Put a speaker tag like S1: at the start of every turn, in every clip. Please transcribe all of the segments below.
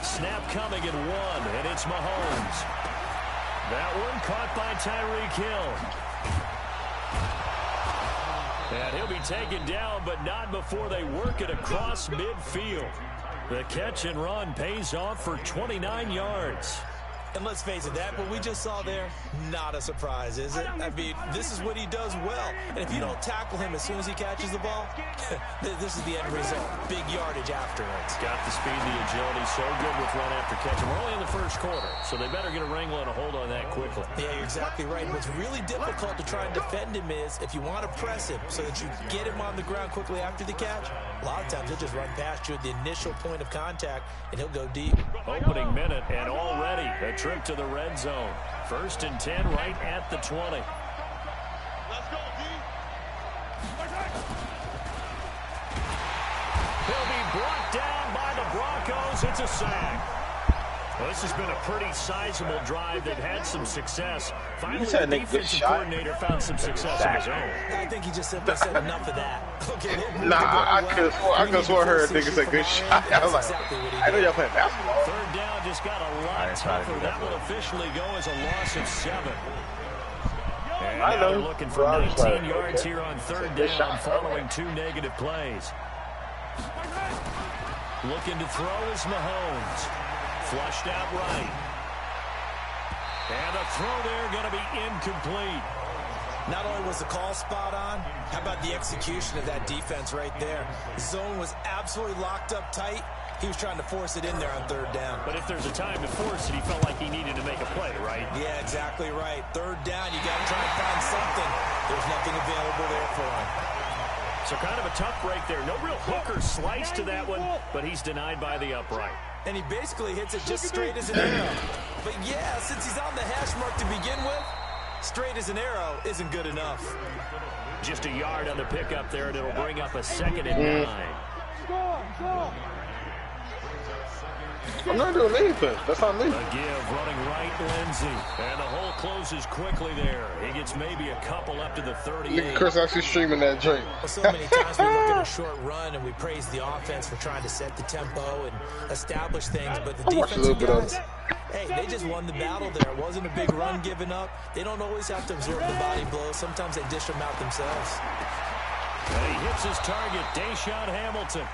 S1: Snap coming at 1, and it's Mahomes. That one caught by Tyreek Hill. And he'll be taken down, but not before they work it across midfield. The catch and run pays off for 29 yards.
S2: And let's face it, that what we just saw there, not a surprise, is it? I mean, this is what he does well. And if you don't tackle him as soon as he catches the ball, this is the end result. Big yardage afterwards.
S1: Got the speed, the agility, so good with run after catch. And we're only in the first quarter, so they better get a wrangle and a hold on that quickly.
S2: Yeah, you're exactly right. What's really difficult to try and defend him is if you want to press him so that you get him on the ground quickly after the catch, a lot of times he'll just run past you at the initial point of contact, and he'll go deep.
S1: Opening minute, and already a trip to the red zone. 1st and 10 right at the 20.
S3: Let's go, D.
S1: He'll be brought down by the Broncos. It's a sack. Well, this has been a pretty sizable drive. They've had some success. Finally, the defensive coordinator found some success of his own.
S2: I think he just simply said enough of that. Okay,
S4: I could have sworn her nigga said good shot. I was like, I know y'all playing basketball.
S1: 3rd down just got a lot tougher. That will officially go as a loss of 7. And now they're looking for 19 yards here on 3rd down following 2 negative plays. Looking to throw is Mahomes. Flushed out right. And a throw there going to be incomplete.
S2: Not only was the call spot on, how about the execution of that defense right there? The zone was absolutely locked up tight. He was trying to force it in there on 3rd down.
S1: But if there's a time to force it, he felt like he needed to make a play, right?
S2: Yeah, exactly right. 3rd down, you got to try and find something. There's nothing available there for him.
S1: So kind of a tough break there. No real hooker slice to that one, but he's denied by the upright.
S2: And he basically hits it just straight as an arrow. But yeah, since he's on the hash mark to begin with, straight as an arrow isn't good enough.
S1: Just a yard on the pickup there, and it'll bring up a 2nd and 9.
S4: I'm not doing anything. That's not me.
S1: A give, running right, Lindsey. And the hole closes quickly there. He gets maybe a couple up to the 38.
S4: Chris actually streaming that drink.
S2: Well, so many times we look at a short run and we praise the offense for trying to set the tempo and establish things, but the defensive guys, hey, they just won the battle there. It wasn't a big run given up. They don't always have to absorb the body blows. Sometimes they dish them out themselves.
S1: And he hits his target, Deshaun Hamilton.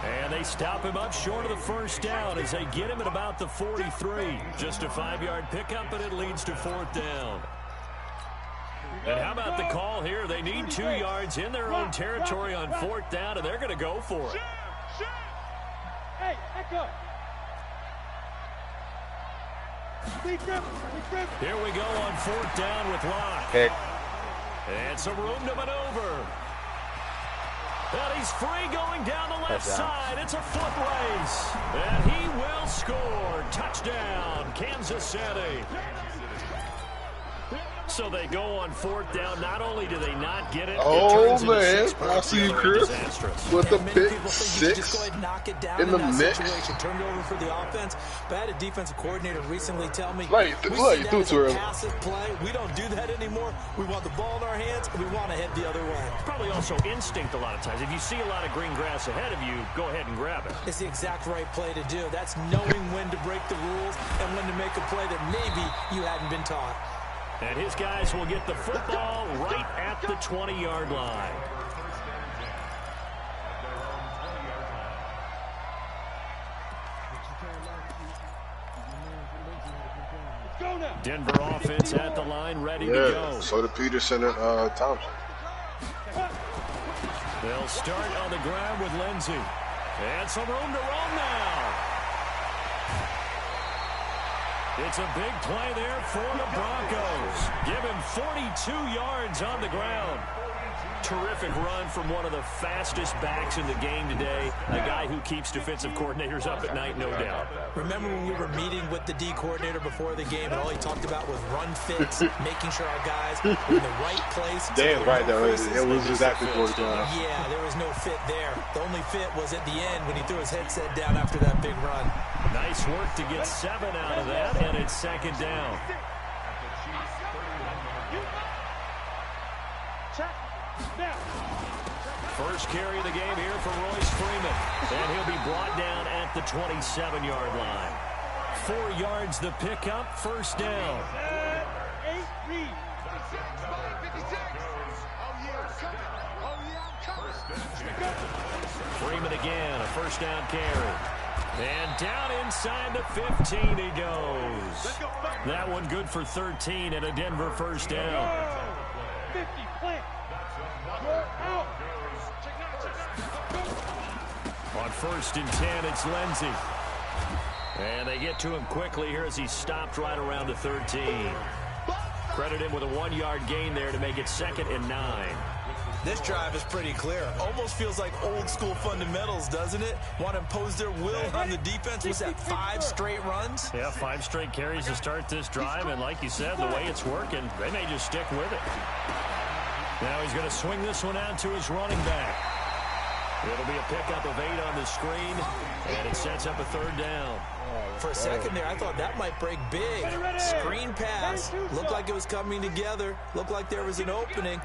S1: And they stop him up short of the 1st down as they get him at about the 43. Just a 5-yard pickup, and it leads to 4th down. And how about the call here? They need 2 yards in their own territory on 4th down, and they're going to go for it.
S3: Hey, back up.
S1: Here we go on 4th down with Locke.
S4: Heck.
S1: And some room to maneuver. And he's free going down the left side. It's a foot race. And he will score. Touchdown, Kansas City. So they go on 4th down. Not only do they not get it,
S4: oh,
S1: it
S4: man. I see you, Chris. With the big 6 in the mix.
S2: Turned over for the offense. But I had a defensive coordinator recently tell me,
S4: like,
S2: we see that as a passive play. We don't do that anymore. We want the ball in our hands, and we want to head the other way.
S1: It's probably also instinct a lot of times. If you see a lot of green grass ahead of you, go ahead and grab it.
S2: It's the exact right play to do. That's knowing when to break the rules and when to make a play that maybe you hadn't been taught.
S1: And his guys will get the football right at the 20-yard line. Denver offense at the line, ready to go.
S4: So did Peterson and Thompson.
S1: They'll start on the ground with Lindsey. And some room to roam now. It's a big play there for the Broncos. Give him 42 yards on the ground. Terrific run from one of the fastest backs in the game today. A guy who keeps defensive coordinators up at night, no doubt.
S2: Remember when we were meeting with the D coordinator before the game, and all he talked about was run fits, making sure our guys were in the right place.
S4: Dan's right, though. It was exactly 4th down.
S2: Yeah, there was no fit there. The only fit was at the end when he threw his headset down after that big run.
S1: Nice work to get 7 out of that, and it's 2nd down. First carry of the game here for Royce Freeman. And he'll be brought down at the 27-yard line. 4 yards the pickup, first down. Freeman again, a first down carry. And down inside the 15 he goes. That one good for 13 and a Denver first down.
S3: 50, plant. You're out.
S1: On first and 10, it's Lindsey. And they get to him quickly here as he stopped right around the 13. Credit him with a 1-yard gain there to make it 2nd and 9.
S2: This drive is pretty clear. Almost feels like old school fundamentals, doesn't it? Want to impose their will on the defense. Was that 5 straight runs?
S1: Yeah, 5 straight carries to start this drive. And like you said, the way it's working, they may just stick with it. Now he's going to swing this one out to his running back. It'll be a pickup of 8 on the screen, and it sets up a 3rd down.
S2: For a second there, I thought that might break big. Screen pass. Looked like it was coming together. Looked like there was an opening.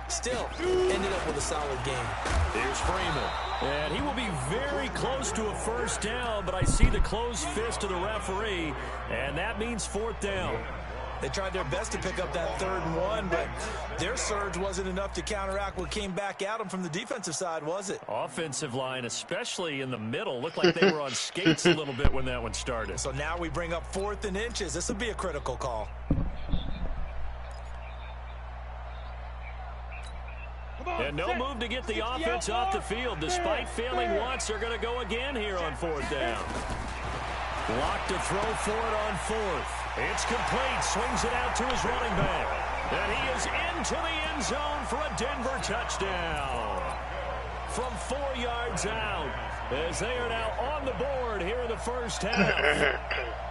S2: Still, ended up with a solid game.
S1: Here's Freeman. And he will be very close to a first down, but I see the closed fist of the referee, and that means 4th down.
S2: They tried their best to pick up that 3rd and 1, but their surge wasn't enough to counteract what came back at them from the defensive side, was it?
S1: Offensive line, especially in the middle, looked like they were on skates a little bit when that one started.
S2: So now we bring up 4th and inches. This will be a critical call.
S1: And no move to get the offense off the field. Despite failing once, they're going to go again here on 4th down. Locked to throw for it on 4th. It's complete. Swings it out to his running back. And he is into the end zone for a Denver touchdown. From 4 yards out, as they are now on the board here in the first half.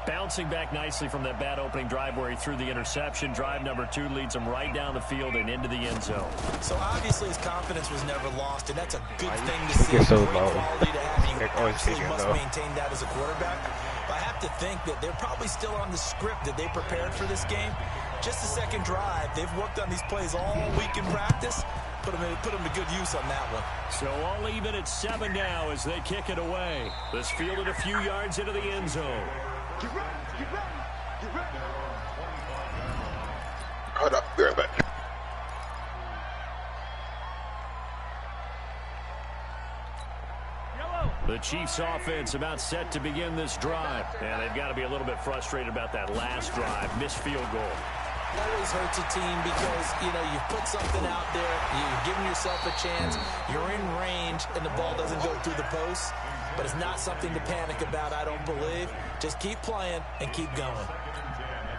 S1: Bouncing back nicely from that bad opening drive where he threw the interception. Drive number 2 leads him right down the field and into the end zone.
S2: So obviously his confidence was never lost, and that's a good thing to see. Great quality to have. You absolutely must maintain that as a quarterback. But I have to think that they're probably still on the script that they prepared for this game. Just the second drive. They've worked on these plays all week in practice. Put them to good use on that one.
S1: So all even at 7 now as they kick it away. This fielded a few yards into the end zone.
S4: Hold up, grab it.
S1: The Chiefs offense about set to begin this drive. And they've got to be a little bit frustrated about that last drive. Missed field goal.
S2: Always hurts a team because, you've put something out there, you've given yourself a chance, you're in range, and the ball doesn't go through the post. But it's not something to panic about, I don't believe. Just keep playing and keep going.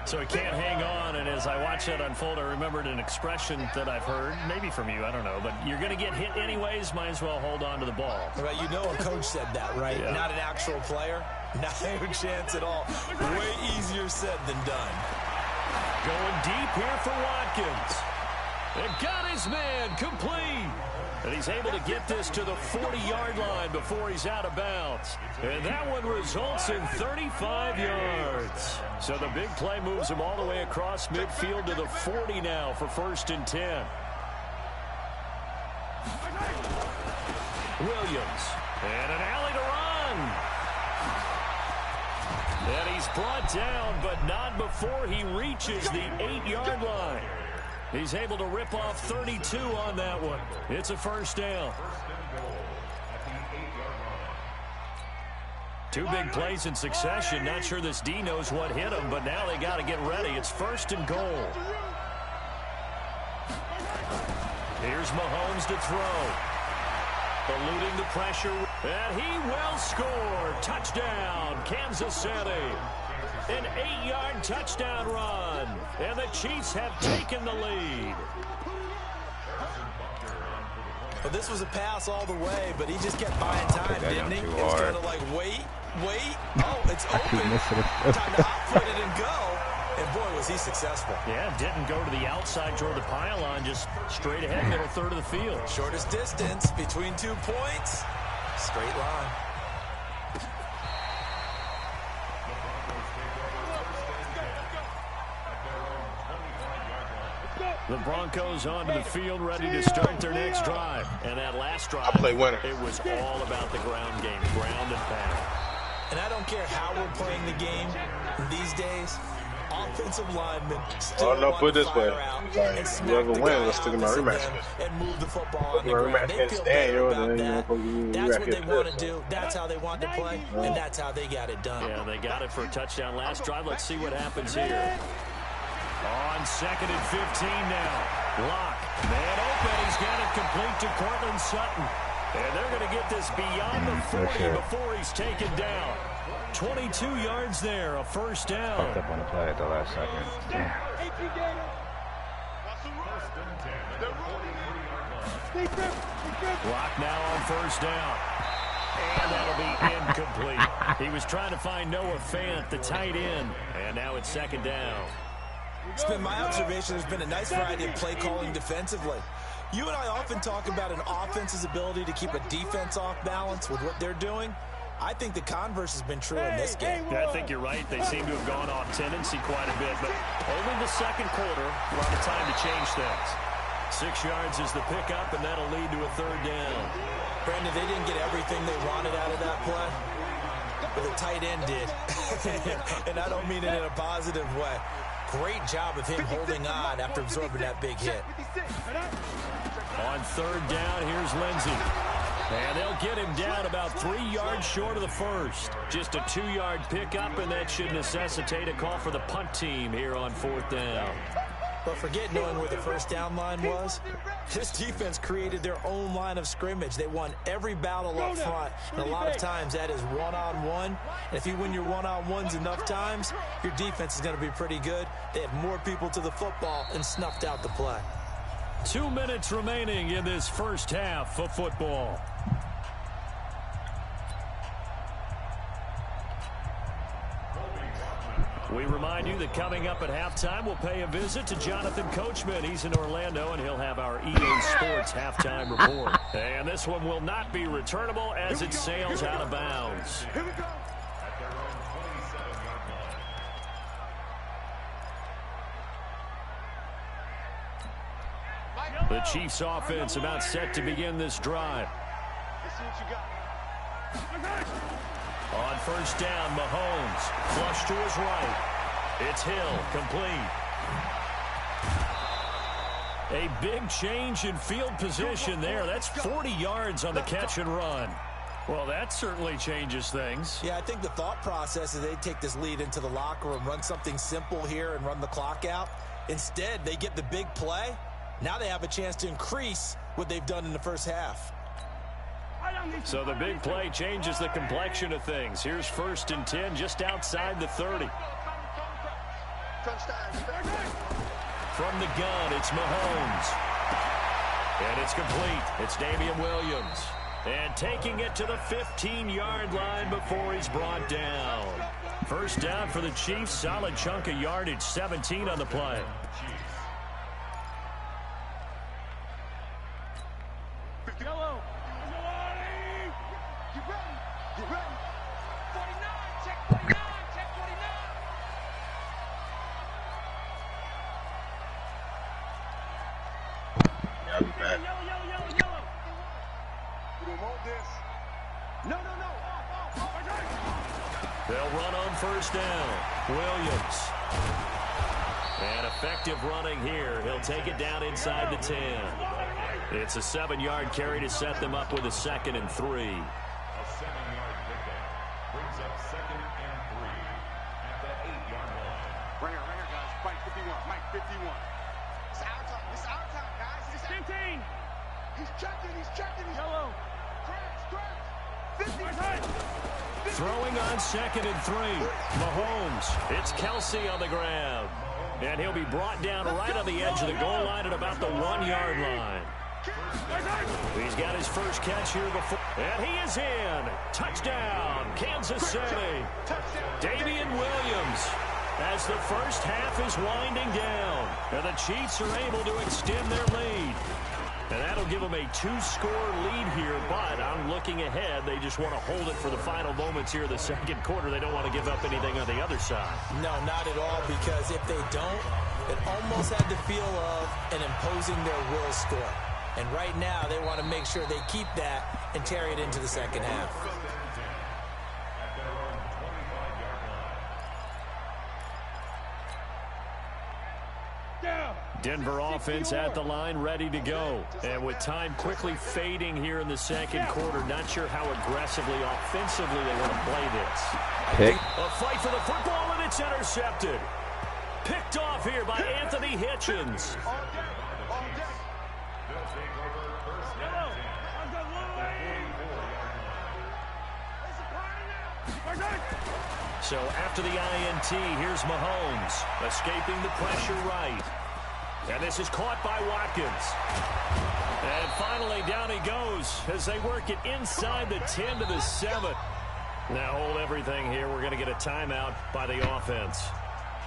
S1: So he can't hang on, and as I watch that unfold, I remembered an expression that I've heard, maybe from you, I don't know, but you're going to get hit anyways, might as well hold on to the ball.
S2: Right, a coach said that, right? Yeah. Not an actual player. Not a chance at all. Way easier said than done.
S1: Going deep here for Watkins. And got his man complete. And he's able to get this to the 40-yard line before he's out of bounds. And that one results in 35 yards. So the big play moves him all the way across midfield to the 40 now for 1st and 10. Williams. And an alley to run. And he's brought down, but not before he reaches the 8-yard line. He's able to rip off 32 on that one. It's a first down. 2 big plays in succession. Not sure this D knows what hit him, but now they got to get ready. It's 1st and goal. Here's Mahomes to throw. Eluding the pressure, and he will score. Touchdown, Kansas City. An 8-yard touchdown run, and the Chiefs have taken the lead.
S2: Well, this was a pass all the way, but he just kept buying time, didn't he? He was kind of like, wait. Oh, it's open. Time to hot-foot it and go. And, boy, was he successful.
S1: Yeah, didn't go to the outside toward the pylon, just straight ahead, middle third of the field.
S2: Shortest distance between 2 points. Straight line.
S1: The Broncos onto the field, ready to start their next drive. And that last drive, it was all about the ground game, ground and pound.
S2: And I don't care how we're playing the game these days. Offensive linemen still want to fire out and smack the guy opposite them and move the football on the ground. They feel better about that. That's what they want to do. That's how they want to play, and that's how they got it done.
S1: Yeah, they got it for a touchdown last drive. Let's see what happens here. On 2nd and 15 now. Lock. Man open. He's got it complete to Cortland Sutton. And they're going to get this beyond the 40 before he's taken down. 22 yards there, a first down.
S5: Fucked up on the play at the last second. Damn.
S1: Lock now on first down. And that'll be incomplete. He was trying to find Noah Fant, the tight end. And now it's 2nd down.
S2: It's been my observation there's been a nice variety of play calling defensively. You and I often talk about an offense's ability to keep a defense off balance with what they're doing. I think the converse has been true in this game.
S1: Yeah, I think you're right. They seem to have gone off tendency quite a bit, but only the second quarter, a lot of time to change things. 6 yards is the pickup, and that'll lead to a 3rd down.
S2: Brandon, they didn't get everything they wanted out of that play, but the tight end did. And I don't mean it in a positive way. Great job of him holding on after absorbing that big hit.
S1: On 3rd down, here's Lindsey. And they'll get him down about 3 yards short of the first. Just a 2-yard pickup, and that should necessitate a call for the punt team here on 4th down.
S2: But forget knowing where the first down line was. This defense created their own line of scrimmage. They won every battle up front. And a lot of times that is one-on-one. And if you win your one-on-ones enough times, your defense is going to be pretty good. They had more people to the football and snuffed out the play.
S1: 2 minutes remaining in this first half of football. We remind you that coming up at halftime, we'll pay a visit to Jonathan Coachman. He's in Orlando, and he'll have our EA Sports halftime report. And this one will not be returnable as it sails out of bounds.
S3: Here we go.
S1: The Chiefs offense about set to begin this drive.
S3: Let's see what you got.
S1: On first down, Mahomes, flush to his right. It's Hill, complete. A big change in field position there. That's 40 yards on the catch and run. Well, that certainly changes things.
S2: Yeah, I think the thought process is they take this lead into the locker room, run something simple here and run the clock out. Instead, they get the big play. Now they have a chance to increase what they've done in the first half.
S1: So the big play changes the complexion of things. Here's 1st and 10 just outside the 30. From the gun, it's Mahomes. And it's complete. It's Damian Williams. And taking it to the 15-yard line before he's brought down. First down for the Chiefs. Solid chunk of yardage. 17 on the play.
S3: Yellow. Get ready. Get ready. 49. Check 49. Check 49.
S4: Yeah, I'll be back.
S3: Yellow. We don't want this. No.
S1: They'll run on first down. Williams. And effective running here. He'll take it down inside the 10. It's a 7-yard carry to set them up with a 2nd and 3.
S6: A 7-yard pickup brings up 2nd and 3 at the 8-yard line.
S3: Right here, guys. Mike 51. Mike 51. It's our time. It's our time, guys. It's 15. He's checking. Yellow. Stretch. 50.
S1: Throwing on 2nd and 3. Mahomes. It's Kelsey on the ground. And he'll be brought down right on the edge of the goal line at about the 1-yard line. He's got his first catch here before. And he is in. Touchdown, Kansas City. Damian Williams. As the first half is winding down. And the Chiefs are able to extend their lead. And that'll give them a 2-score lead here, but I'm looking ahead. They just want to hold it for the final moments here of the second quarter. They don't want to give up anything on the other side.
S2: No, not at all, because if they don't, It almost had the feel of an imposing their will score. And right now, they want to make sure they keep that and carry it into the second half.
S1: Denver offense at the line, ready to go. And with time quickly fading here in the second quarter, not sure how aggressively, offensively they want to play this.
S5: Pick.
S1: A fight for the football, and it's intercepted. Picked off here by Anthony Hitchens. So after the INT, here's Mahomes, escaping the pressure right. And this is caught by Watkins. And finally, down he goes as they work it inside the 10 to the 7. Now hold everything here. We're going to get a timeout by the offense.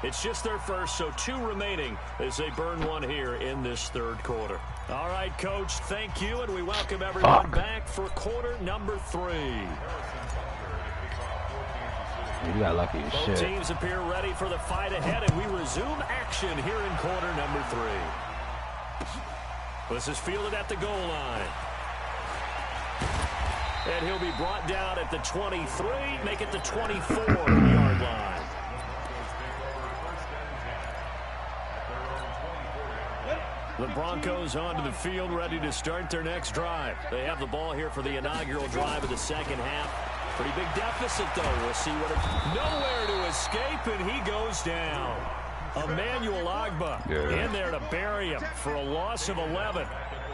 S1: It's just their first, so 2 remaining as they burn one here in this third quarter. All right, Coach, thank you, and we welcome everyone back for quarter number 3.
S5: You got lucky as shit.
S1: Both teams appear ready for the fight ahead, and we resume action here in quarter number 3. This is fielded at the goal line. And he'll be brought down at the 23, make it the 24-yard line. The Broncos onto the field, ready to start their next drive. They have the ball here for the inaugural drive of the second half. Pretty big deficit, though. We'll see what it's... Nowhere to escape, and he goes down. Emmanuel Ogbah in there to bury him for a loss of 11.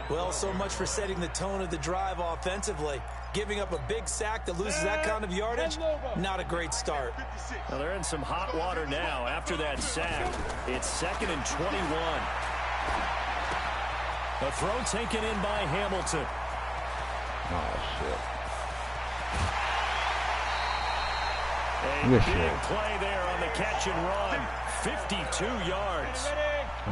S2: Well, so much for setting the tone of the drive offensively. Giving up a big sack that loses that kind of yardage, not a great start.
S1: Well, they're in some hot water now after that sack. It's 2nd and 21. A throw taken in by Hamilton.
S5: Oh, shit.
S1: A big play there on the catch and run. 52 yards.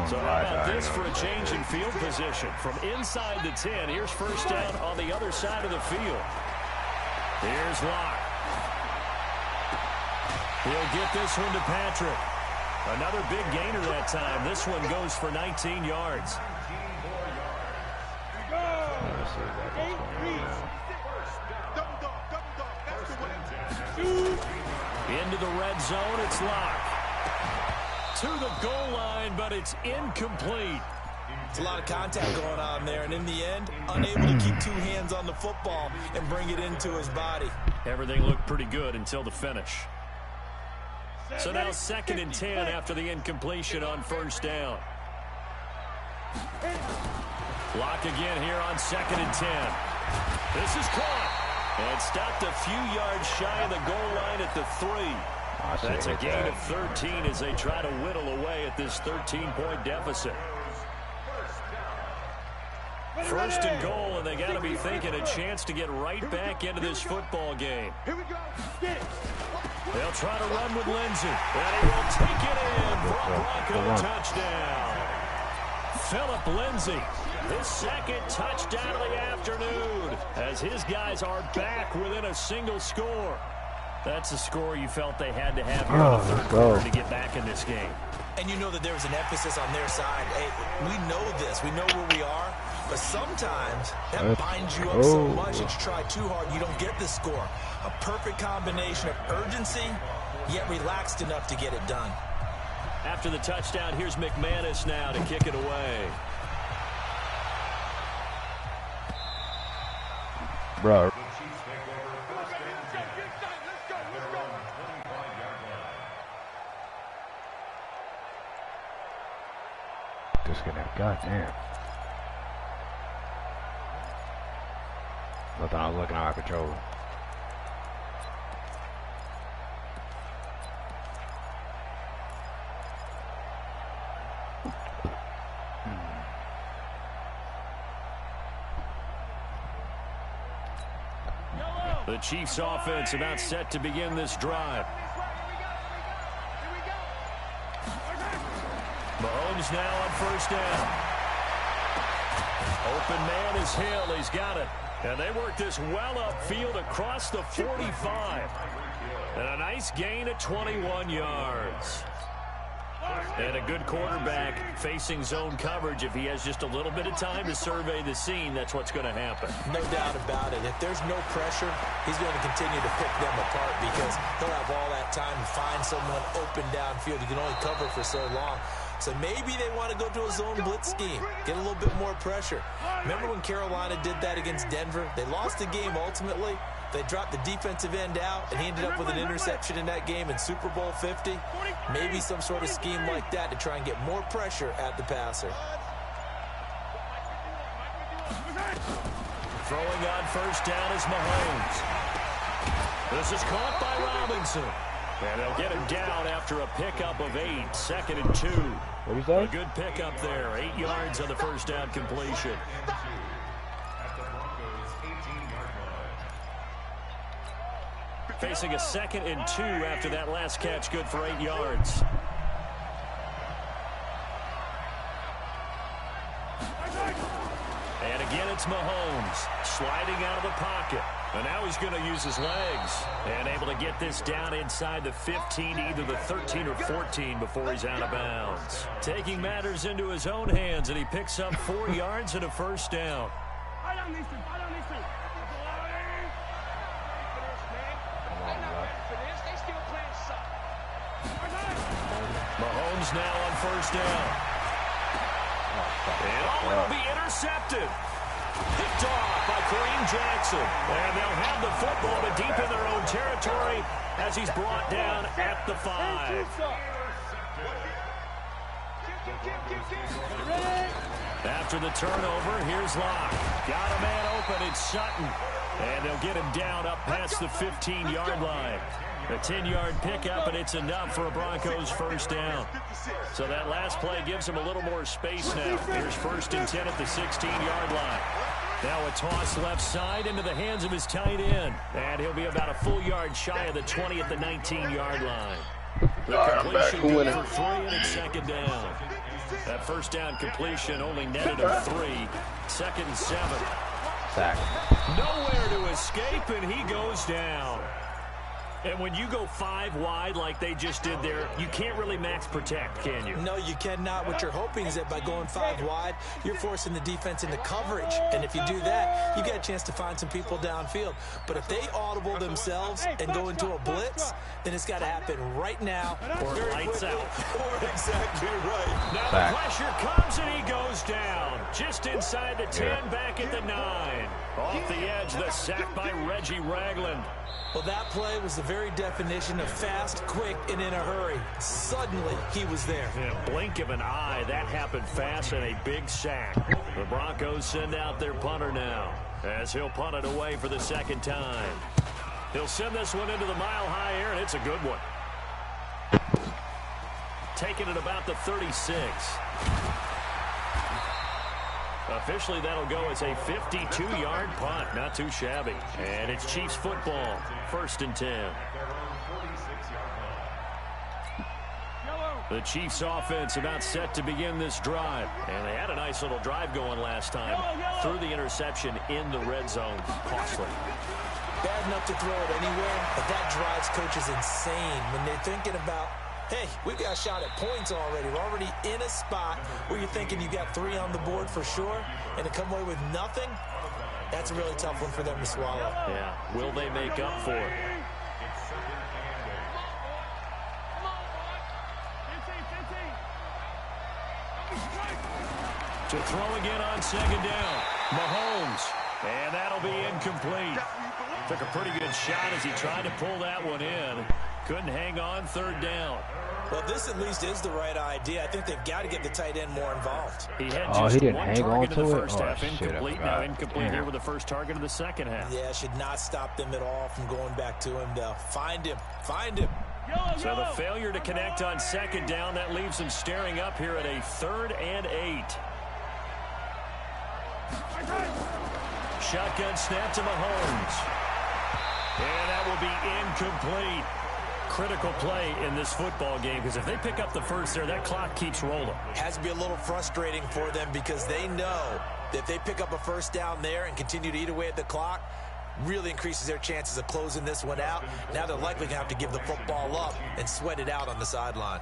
S1: So how about this for a change in field position? From inside the 10, here's first down on the other side of the field. Here's Locke. He'll get this one to Patrick. Another big gainer that time. This one goes for 19 yards. Into the red zone, it's Locke. To the goal line, but it's incomplete.
S2: It's a lot of contact going on there, and in the end, unable to keep 2 hands on the football and bring it into his body.
S1: Everything looked pretty good until the finish. So now 2nd and 10 after the incompletion on first down. Locke again here on 2nd and 10. This is caught. And stopped a few yards shy of the goal line at the 3. That's a gain of 13 as they try to whittle away at this 13-point deficit. First and goal, and they got to be thinking a chance to get right back into this football game. They'll try to run with Lindsey, and he will take it in for a Bronco touchdown. Philip Lindsey, his 2nd touchdown of the afternoon, as his guys are back within a single score. That's a score you felt they had to have here in the third quarter to get back in this game.
S2: And you know that there was an emphasis on their side. Hey, we know this. We know where we are. But sometimes that binds you up so much that you try too hard, you don't get the score. A perfect combination of urgency, yet relaxed enough to get it done.
S1: After the touchdown, here's McManus now to kick it away.
S5: Bro. Disconnect. Goddamn. I thought I was looking out of control.
S1: The Chiefs offense about set to begin this drive. Mahomes now on first down. Open man is Hill. He's got it. And they work this well upfield across the 45. And a nice gain of 21 yards. And a good quarterback facing zone coverage, if he has just a little bit of time to survey the scene, that's what's going to happen.
S2: No doubt about it. If there's no pressure, he's going to continue to pick them apart because he'll have all that time to find someone open downfield. You can only cover for so long. So maybe they want to go to a zone blitz scheme, get a little bit more pressure. Remember when Carolina did that against Denver? They lost the game ultimately. They dropped the defensive end out, and he ended up with an interception in that game in Super Bowl 50. Maybe some sort of scheme like that to try and get more pressure at the passer.
S1: Throwing on first down is Mahomes. This is caught by Robinson. And they'll get him down after a pickup of 8, 2nd and 2.
S5: What do you say?
S1: A good pickup there, 8 yards on the first down completion. Facing a 2nd and 2 after that last catch, good for 8 yards. And again, it's Mahomes sliding out of the pocket. And now he's going to use his legs and able to get this down inside the 15, either the 13 or 14 before he's out of bounds. Taking matters into his own hands, and he picks up 4 yards and a first down. Mahomes now on first down. And will be intercepted. Picked off by Kareem Jackson. And they'll have the football but deep in their own territory as he's brought down at the 5. After the turnover, here's Locke. Got a man open, it's Sutton. And they'll get him down up past the 15-yard line. A 10-yard pickup, and it's enough for a Broncos first down. So that last play gives him a little more space now. Here's 1st and 10 at the 16-yard line. Now a toss left side into the hands of his tight end. And he'll be about a full yard shy of the 20 at the 19-yard line. The completion good for 3, and it's 2nd down. That first down completion only netted him 3. 2nd and 7.
S5: Sack.
S1: Nowhere to escape, and he goes down. And when you go 5 wide like they just did there, you can't really max protect, can you?
S2: No, you cannot. What you're hoping is that by going 5 wide, you're forcing the defense into coverage. And if you do that, you get a chance to find some people downfield. But if they audible themselves and go into a blitz, then it's got to happen right now.
S1: Or lights out.
S2: Or exactly right.
S1: Now the pressure comes, and he goes down. Just inside the 10, back at the 9. Off the edge, the sack by Reggie Ragland.
S2: Well, that play was the very definition of fast, quick, and in a hurry. Suddenly, he was there.
S1: In a blink of an eye, that happened fast, and a big sack. The Broncos send out their punter now, as he'll punt it away for the 2nd time. He'll send this one into the mile-high air, and it's a good one. Taking it about the 36. Officially, that'll go as a 52-yard punt. Not too shabby. And it's Chiefs football. 1st and 10. The Chiefs offense about set to begin this drive. And they had a nice little drive going last time. Threw the interception in the red zone. Costly.
S2: Bad enough to throw it anywhere, but that drives coaches insane when they're thinking about, hey, we've got a shot at points already. We're already in a spot where you're thinking you got 3 on the board for sure, and to come away with nothing, that's a really tough one for them to swallow.
S1: Yeah, will they make up for it? To throw again on 2nd down. Mahomes, and that'll be incomplete. Took a pretty good shot as he tried to pull that one in. Couldn't hang on 3rd down.
S2: Well, this at least is the right idea. I think they've got to get the tight end more involved.
S1: He had just one target in the first half.
S5: Incomplete.
S1: Now incomplete here with the first target of the 2nd half.
S2: Yeah, should not stop them at all from going back to him, though. Find him. Find him.
S1: So the failure to connect on 2nd down, that leaves him staring up here at a 3rd and 8. Shotgun snap to Mahomes. And that will be incomplete. Critical play in this football game, because if they pick up the first there, that clock keeps rolling.
S2: Has to be a little frustrating for them because they know that if they pick up a first down there and continue to eat away at the clock, really increases their chances of closing this one out. Now they're likely going to have to give the football up and sweat it out on the sideline.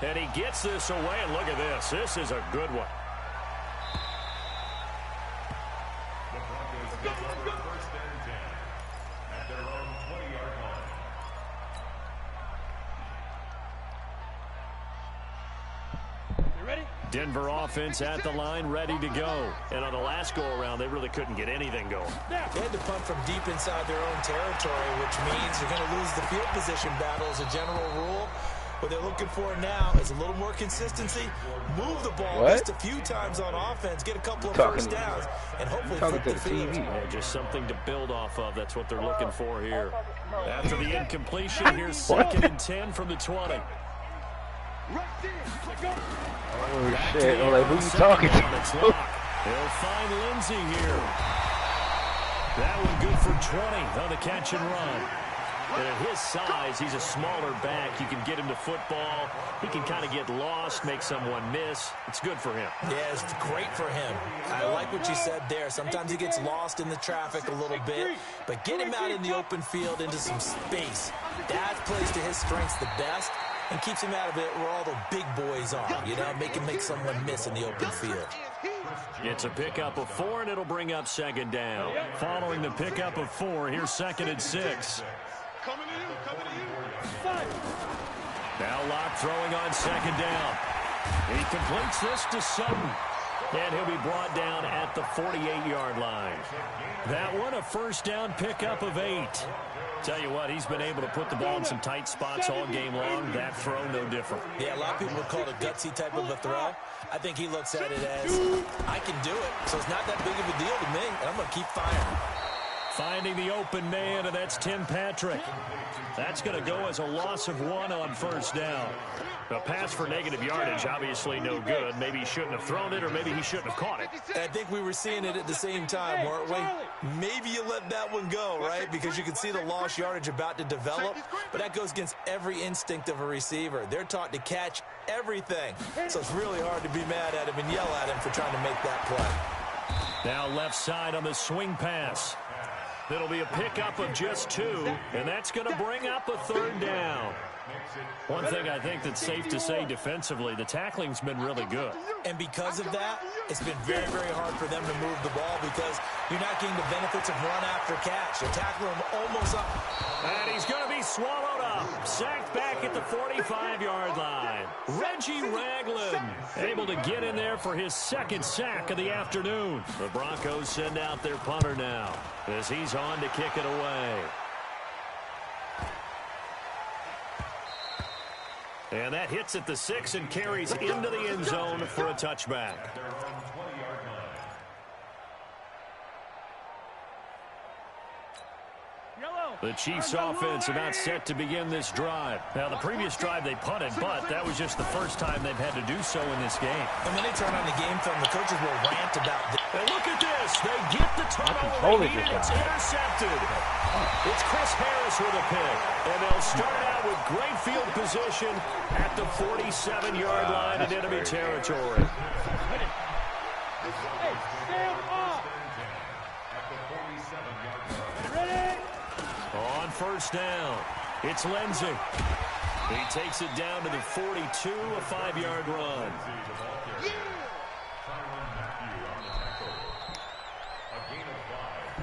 S1: And he gets this away, and look at this. This is a good one.
S6: The Broncos take over first and 10 at their own 20-yard line.
S1: Denver offense at the line, ready to go. And on the last go-around, they really couldn't get anything going.
S2: They had to punt from deep inside their own territory, which means you're going to lose the field position battle as a general rule. What they're looking for now is a little more consistency, move the ball just a few times on offense, get a couple of first downs, and hopefully flip the field.
S1: Yeah, just something to build off of. That's what they're looking for here. After the incompletion, here's 2nd and 10 from the 20.
S5: Oh, shit. I'm like, who you talking to?
S1: They'll find Lindsey here. That one good for 20 on the catch and run. And at his size, he's a smaller back. You can get him to football. He can kind of get lost, make someone miss. It's good for him.
S2: Yeah, it's great for him. I like what you said there. Sometimes he gets lost in the traffic a little bit. But get him out in the open field into some space. That plays to his strengths the best and keeps him out of it where all the big boys are. You know, make him make someone miss in the open field.
S1: It's a pickup of 4, and it'll bring up 2nd down. Following the pickup of 4, here's 2nd and 6.
S3: Coming to you.
S1: Now Locke throwing on 2nd down. He completes this to Sutton. And he'll be brought down at the 48-yard line. That one, a first down pickup of 8. Tell you what, he's been able to put the ball in some tight spots all game long. That throw, no different.
S2: Yeah, a lot of people would call it a gutsy type of a throw. I think he looks at it as, I can do it, so it's not that big of a deal to me, and I'm going to keep firing.
S1: Finding the open man, and that's Tim Patrick. That's going to go as a loss of 1 on first down. A pass for negative yardage, obviously no good. Maybe he shouldn't have thrown it, or maybe he shouldn't have caught it.
S2: I think we were seeing it at the same time, weren't we? Maybe you let that one go, right? Because you can see the lost yardage about to develop, but that goes against every instinct of a receiver. They're taught to catch everything, so it's really hard to be mad at him and yell at him for trying to make that play.
S1: Now left side on the swing pass. It'll be a pickup of just 2, and that's going to bring up a 3rd down. One thing I think that's safe to say defensively, the tackling's been really good.
S2: And because of that, it's been very, very hard for them to move the ball because you're not getting the benefits of run after catch. You're tackling him almost up.
S1: And he's going to be swallowed up. Sacked back at the 45-yard line. Reggie Ragland able to get in there for his 2nd sack of the afternoon. The Broncos send out their punter now as he's on to kick it away. And that hits at the 6 and carries into the end zone for a touchback. The Chiefs offense about set to begin this drive. Now, the previous drive they punted, but that was just the first time they've had to do so in this game.
S2: And when they turn on the game film, the coaches will rant about this.
S1: And look at this. They get the turnover. It's intercepted. It's Chris Harris with a pick. And they'll start out with great field position at the 47-yard line in enemy territory. On first down, it's Lindsey. He takes it down to the 42, a 5-yard run.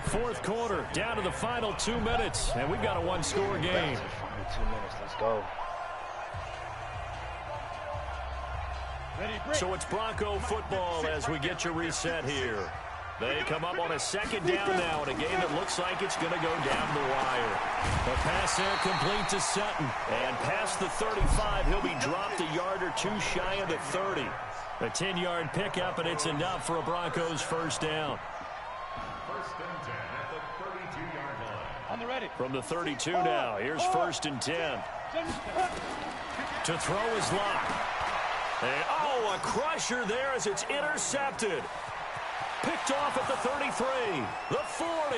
S1: Fourth quarter, down to the final 2 minutes, and we've got a 1-score game.
S5: 2 minutes, let's go.
S1: So it's Bronco football as we get you reset here. They come up on a 2nd down now in a game that looks like it's going to go down the wire. The pass there complete to Sutton. And past the 35, he'll be dropped a yard or 2 shy of the 30. A 10-yard pickup, and it's enough for a Broncos first down.
S6: First and 10 at the 32-yard line.
S3: On the ready.
S1: From the 32 now, here's 1st and 10. To throw is Locke. And, a crusher there as it's intercepted. Picked off at the 33, the 40.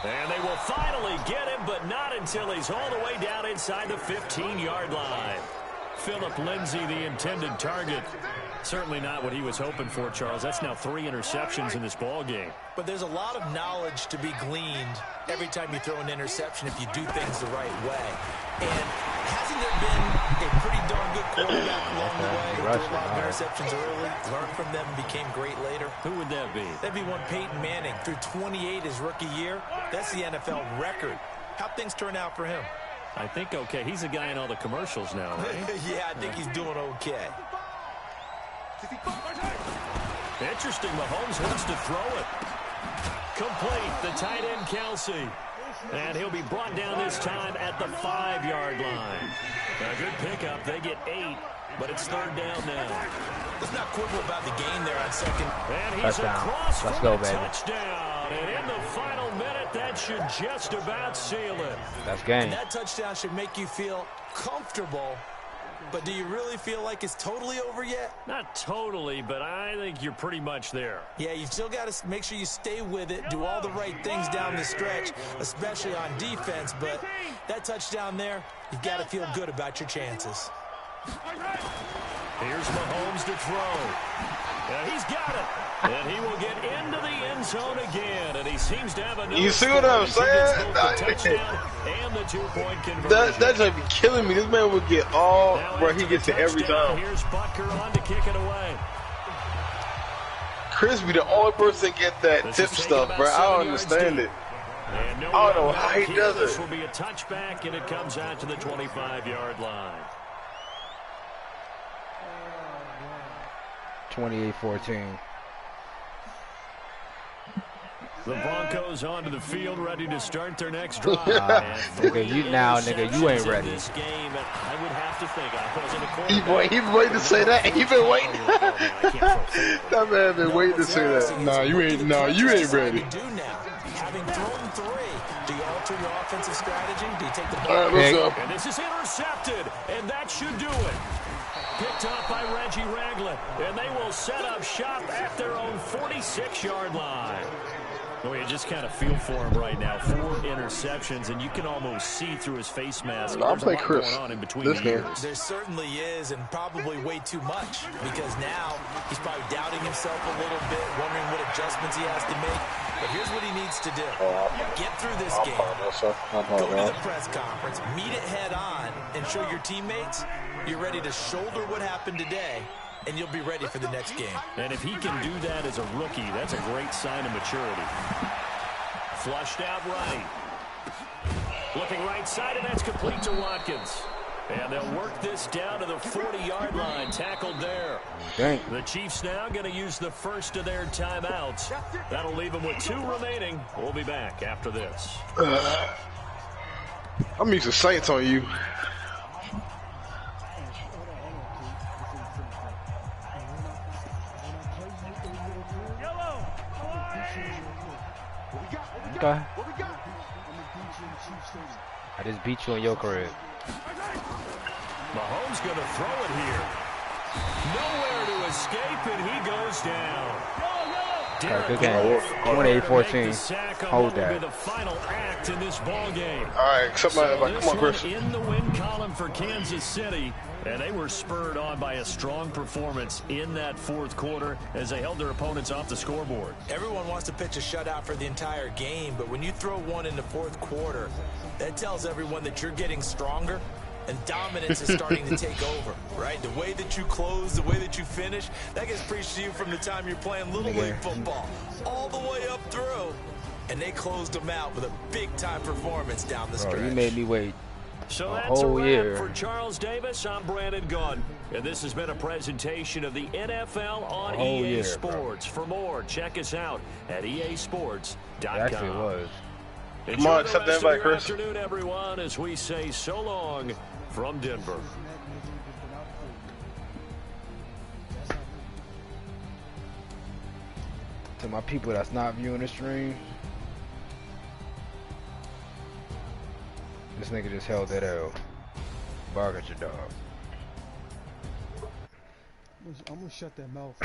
S1: And they will finally get him, but not until he's all the way down inside the 15-yard line. Phillip Lindsay the intended target. Certainly not what he was hoping for, Charles. That's now 3 interceptions in this ball game.
S2: But there's a lot of knowledge to be gleaned every time you throw an interception if you do things the right way. And hasn't there been a pretty darn good quarterback along the way who threw a lot of interceptions early, learned from them, and became great later?
S1: Who would that be?
S2: That'd be one Peyton Manning. Threw 28 his rookie year. That's the NFL record. How'd things turn out for him?
S1: I think okay. He's a guy in all the commercials now, right?
S2: Yeah, I think he's doing okay.
S1: Interesting. Mahomes wants to throw it. Complete. The tight end, Kelsey. And he'll be brought down this time at the 5-yard line. A good pickup. They get 8, but it's 3rd down now.
S2: Let's not quibble about the gain there on second.
S1: And he's across for a touchdown. And in the final minute, that should just about seal it.
S5: That's game.
S2: And that touchdown should make you feel comfortable. But do you really feel like it's totally over yet?
S1: Not totally, but I think you're pretty much there.
S2: Yeah, you've still got to make sure you stay with it, do all the right things down the stretch, especially on defense. But that touchdown there, you've got to feel good about your chances.
S1: Here's Mahomes to throw. And he's got it. And he will get into the end zone again. And he seems to have another.
S4: You see what I'm saying?
S1: And the 2-point conversion.
S4: That should be killing me. This man would get all where he gets it every time.
S1: Here's Butker on to kick it away.
S4: Chris be the only person get that tip stuff, bro. I don't understand it. I don't know how he does it.
S1: This will be a touchback, and it comes out to the 25-yard line.
S5: 28-14.
S1: The Broncos onto the field, ready to start their next drive.
S5: Nigga, you ain't ready.
S1: This game, I would have to think. I wasn't a
S4: He's waiting to say that. He been waiting. That man been waiting to say that. Nah, you ain't ready.
S2: Having thrown 3, do you alter your offensive strategy? Do you take the ball?
S4: All right, what's up?
S1: And this is intercepted, and that should do it. Picked up by Reggie Ragland, and they will set up shop at their own 46-yard line. Well, you just kind of feel for him right now. 4 interceptions, and you can almost see through his face mask.
S4: I'll play Chris
S1: going on in between
S4: this game.
S1: years.
S2: There certainly is, and probably way too much, because now he's probably doubting himself a little bit, wondering what adjustments he has to make. But here's what he needs to do. Get through this game. Go to the press conference, meet it head on, and show your teammates you're ready to shoulder what happened today, and you'll be ready for the next game.
S1: And if he can do that as a rookie, that's a great sign of maturity. Flushed out right. Looking right side, and that's complete to Watkins. And they'll work this down to the 40-yard line, tackled there.
S5: Dang.
S1: The Chiefs now going to use the first of their timeouts. That'll leave them with 2 remaining. We'll be back after this.
S4: I'm using Saints on you.
S5: Okay. I just beat you in your crib.
S1: Mahomes going to throw it here. Nowhere to escape, and he goes down.
S5: Good game. 28-14. Hold that.
S1: Will be the final act in this ball game.
S4: All right, accept my invite. Come on, Chris.
S1: In the win column for Kansas City, and they were spurred on by a strong performance in that 4th quarter as they held their opponents off the scoreboard.
S2: Everyone wants to pitch a shutout for the entire game, but when you throw one in the 4th quarter, that tells everyone that you're getting stronger and dominance is starting to take over, right? The way that you close, the way that you finish, that gets preached to you from the time you're playing Little League football all the way up through. And they closed them out with a big-time performance down the stretch.
S5: Bro, you made me wait
S1: so
S5: a
S1: that's
S5: whole
S1: a wrap
S5: year.
S1: For Charles Davis, I'm Brandon Gunn. And this has been a presentation of the NFL on EA Sports. Bro. For more, check us out at easports.com.
S5: Actually, it was.
S4: Come on, accept the invite, Chris.
S1: Good afternoon, everyone, as we say so long from Denver.
S5: To my people that's not viewing the stream, this nigga just held that L. Bark at your dog.
S7: I'm gonna shut that mouth.